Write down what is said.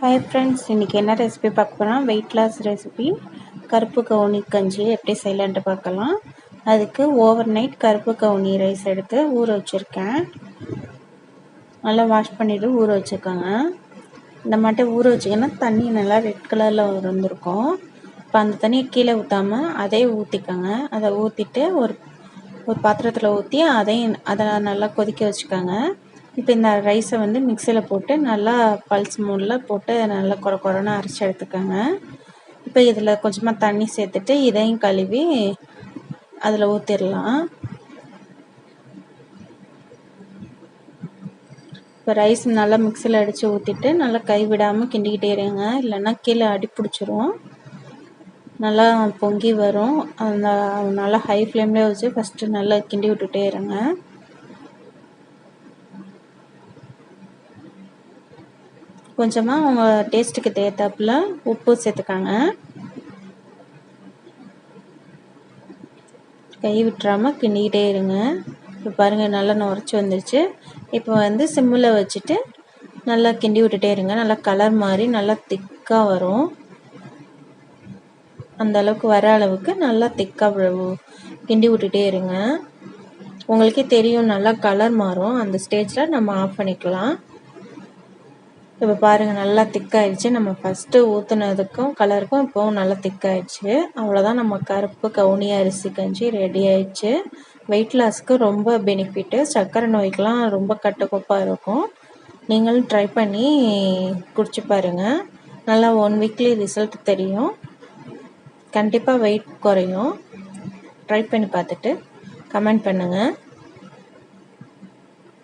Hi friends, இன்றைக்கி என்ன recipe பார்க்க போகிறோம்? வெயிட் லாஸ் ரெசிபி கருப்பு கவுனி கஞ்சி எப்படி செய்யலான்ட்டு பார்க்கலாம். அதுக்கு ஓவர் நைட் கருப்பு கவுனி ரைஸ் எடுத்து ஊற வச்சுருக்கேன். நல்லா வாஷ் பண்ணிவிட்டு ஊற வச்சுருக்கேங்க. இந்த மாட்டை ஊற வச்சிங்கன்னா தண்ணி நல்லா ரெட் கலரில் வந்துருக்கும். இப்போ அந்த தண்ணியை கீழே ஊற்றாமல் அதே ஊற்றிக்கோங்க. அதை ஊற்றிட்டு ஒரு பாத்திரத்தில் ஊற்றி அதை நல்லா கொதிக்க வச்சுக்கோங்க. இப்போ இந்த ரைஸை மிக்சியில் போட்டு நல்லா பல்ஸ் மூடில் போட்டு நல்லா கொரன்னு அரைச்சி எடுத்துக்கோங்க. இப்போ இதில் கொஞ்சமாக தண்ணி சேர்த்துட்டு இதையும் கழுவி அதில் ஊற்றிடலாம். இப்போ ரைஸ் நல்லா மிக்சியில் அடித்து ஊற்றிட்டு நல்லா கைவிடாமல் கிண்டிக்கிட்டே இருங்க, இல்லைன்னா கீழே அடி பிடிச்சிரும். நல்லா பொங்கி வரும். அந்த நல்லா ஹை ஃப்ளேம்லேயே வச்சு ஃபஸ்ட்டு நல்லா கிண்டி விட்டுட்டே இருங்க. கொஞ்சமாக உங்கள் டேஸ்ட்டுக்கு தேத்தாப்புல உப்பு சேர்த்துக்காங்க. கை விட்டுறாமல் கிண்டிக்கிட்டே இருங்க. இப்போ பாருங்கள் நல்லா நுரைச்சி வந்துருச்சு. இப்போ சிம்மில் வச்சுட்டு நல்லா கிண்டி விட்டுட்டே இருங்க. நல்லா கலர் மாதிரி நல்லா திக்காக வரும். அந்த அளவுக்கு வர அளவுக்கு நல்லா திக்காக கிண்டி விட்டுட்டே இருங்க. உங்களுக்கே தெரியும் நல்லா கலர் மாறும். அந்த ஸ்டேஜில் நம்ம ஆஃப் பண்ணிக்கலாம். இப்போ பாருங்கள் நல்லா திக்காயிடுச்சு. நம்ம ஃபஸ்ட்டு ஊற்றுனதுக்கும் கலருக்கும் இப்போவும் நல்லா திக்காயிடுச்சு. அவ்வளோதான், நம்ம கருப்பு கவுனி அரிசி கஞ்சி ரெடி ஆயிடுச்சு. வெயிட் லாஸ்க்கு ரொம்ப பெனிஃபிட்டு. சர்க்கரை நோய்க்கெலாம் ரொம்ப கட்டுக்கோப்பாக இருக்கும். நீங்களும் ட்ரை பண்ணி குடிச்சு பாருங்கள். நல்லா 1 வீக்லி ரிசல்ட் தெரியும். கண்டிப்பாக வெயிட் குறையும். ட்ரை பண்ணி பார்த்துட்டு கமெண்ட் பண்ணுங்கள்.